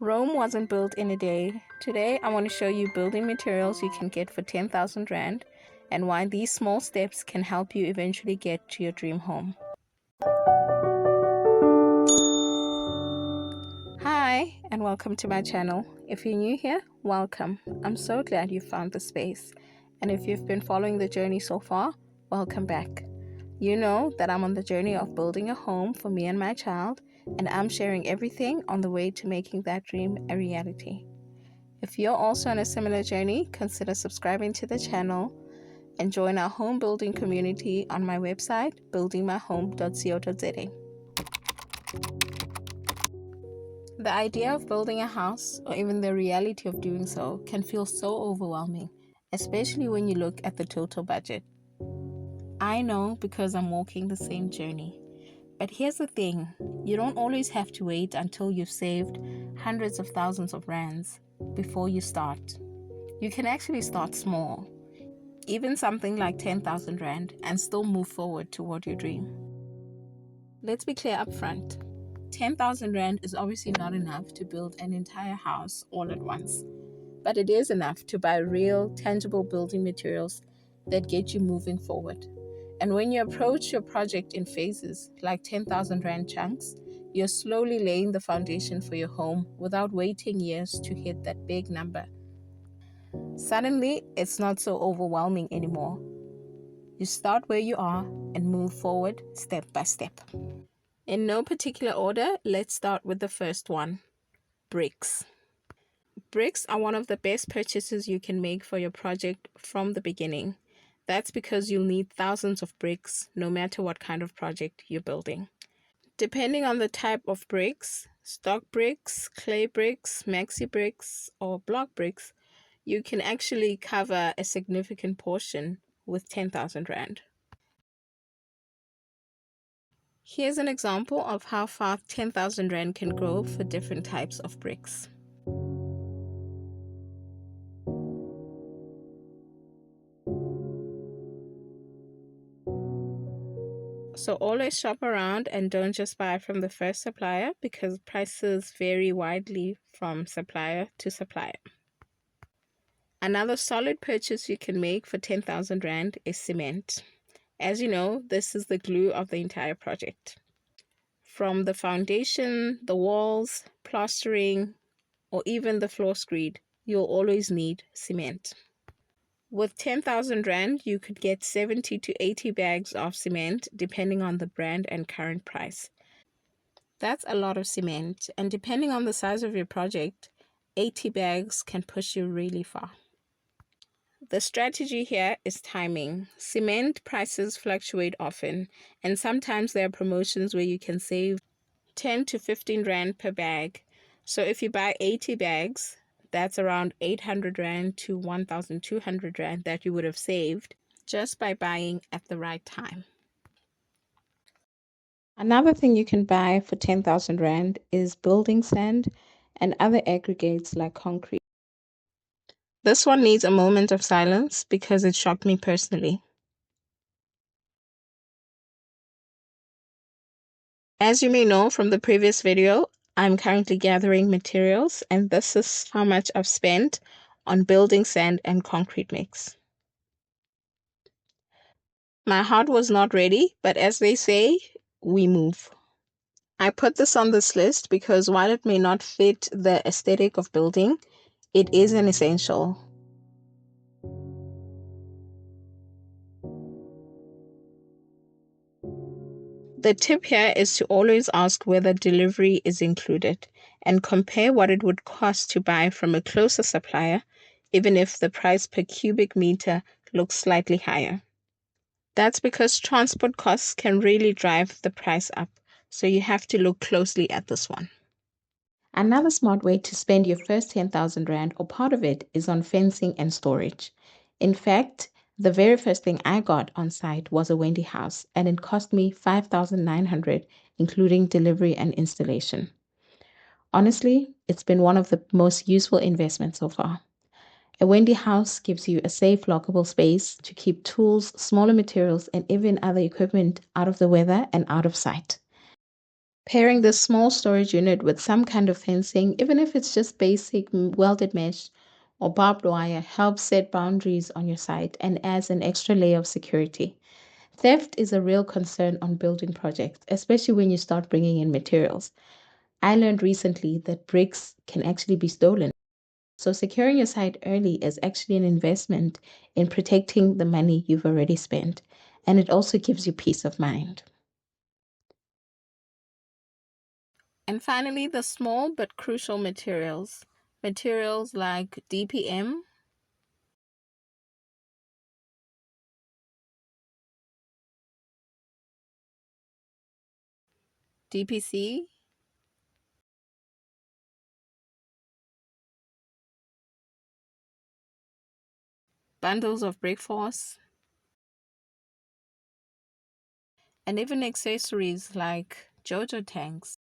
Rome wasn't built in a day. Today, I want to show you building materials you can get for 10,000 Rand and why these small steps can help you eventually get to your dream home. Hi, and welcome to my channel. If you're new here, welcome. I'm so glad you found the space. And if you've been following the journey so far, welcome back. You know that I'm on the journey of building a home for me and my child, and I'm sharing everything on the way to making that dream a reality. If you're also on a similar journey, consider subscribing to the channel and join our home building community on my website, buildingmyhome.co.za. The idea of building a house, or even the reality of doing so, can feel so overwhelming, especially when you look at the total budget. I know because I'm walking the same journey. But here's the thing, you don't always have to wait until you've saved hundreds of thousands of rands before you start. You can actually start small, even something like 10,000 Rand, and still move forward toward your dream. Let's be clear up front. 10,000 Rand is obviously not enough to build an entire house all at once, but it is enough to buy real, tangible building materials that get you moving forward. And when you approach your project in phases, like 10,000 Rand chunks, you're slowly laying the foundation for your home without waiting years to hit that big number. Suddenly, it's not so overwhelming anymore. You start where you are and move forward step by step. In no particular order, let's start with the first one, bricks. Bricks are one of the best purchases you can make for your project from the beginning. That's because you'll need thousands of bricks, no matter what kind of project you're building. Depending on the type of bricks, stock bricks, clay bricks, maxi bricks, or block bricks, you can actually cover a significant portion with 10,000 Rand. Here's an example of how far 10,000 Rand can grow for different types of bricks. So always shop around and don't just buy from the first supplier because prices vary widely from supplier to supplier. Another solid purchase you can make for 10,000 Rand is cement. As you know, this is the glue of the entire project. From the foundation, the walls, plastering, or even the floor screed, you'll always need cement. With 10,000 Rand, you could get 70 to 80 bags of cement depending on the brand and current price. That's a lot of cement, and depending on the size of your project, 80 bags can push you really far. The strategy here is timing. Cement prices fluctuate often, and sometimes there are promotions where you can save 10 to 15 Rand per bag. So if you buy 80 bags, that's around 800 Rand to 1,200 Rand that you would have saved just by buying at the right time. Another thing you can buy for 10,000 Rand is building sand and other aggregates like concrete. This one needs a moment of silence because it shocked me personally. As you may know from the previous video, I'm currently gathering materials, and this is how much I've spent on building sand and concrete mix. My heart was not ready, but as they say, we move. I put this on this list because while it may not fit the aesthetic of building, it is an essential. The tip here is to always ask whether delivery is included and compare what it would cost to buy from a closer supplier, even if the price per cubic meter looks slightly higher. That's because transport costs can really drive the price up, so you have to look closely at this one. Another smart way to spend your first 10,000 Rand or part of it is on fencing and storage. In fact, the very first thing I got on site was a Wendy house, and it cost me 5,900, including delivery and installation. Honestly, it's been one of the most useful investments so far. A Wendy house gives you a safe, lockable space to keep tools, smaller materials, and even other equipment out of the weather and out of sight. Pairing this small storage unit with some kind of fencing, even if it's just basic welded mesh or barbed wire, helps set boundaries on your site and adds an extra layer of security. Theft is a real concern on building projects, especially when you start bringing in materials. I learned recently that bricks can actually be stolen. So, securing your site early is actually an investment in protecting the money you've already spent, and it also gives you peace of mind. And finally, the small but crucial materials. Materials like DPM, DPC, bundles of brick force, and even accessories like JoJo tanks.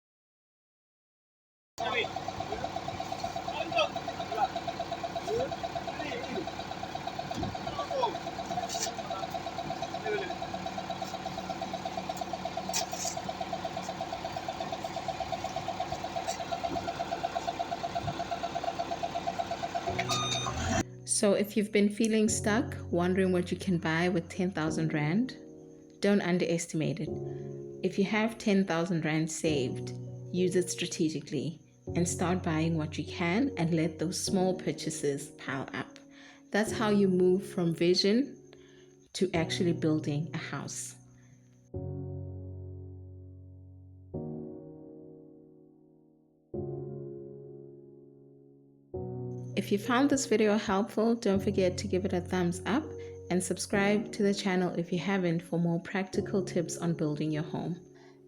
So, if you've been feeling stuck, wondering what you can buy with 10,000 Rand, don't underestimate it. If you have 10,000 Rand saved, use it strategically and start buying what you can and let those small purchases pile up. That's how you move from vision to actually building a house. If you found this video helpful, don't forget to give it a thumbs up and subscribe to the channel if you haven't for more practical tips on building your home.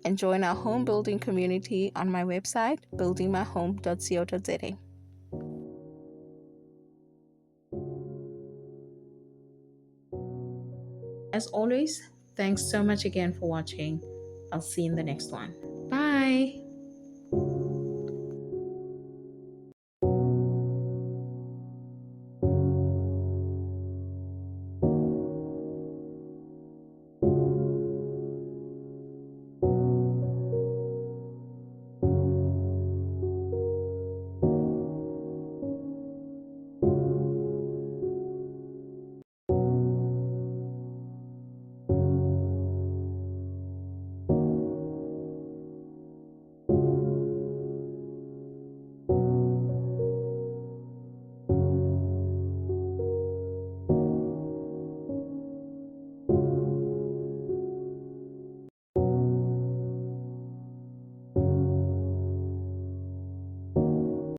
And join our home building community on my website, buildingmyhome.co.za. As always, thanks so much again for watching. I'll see you in the next one. Bye!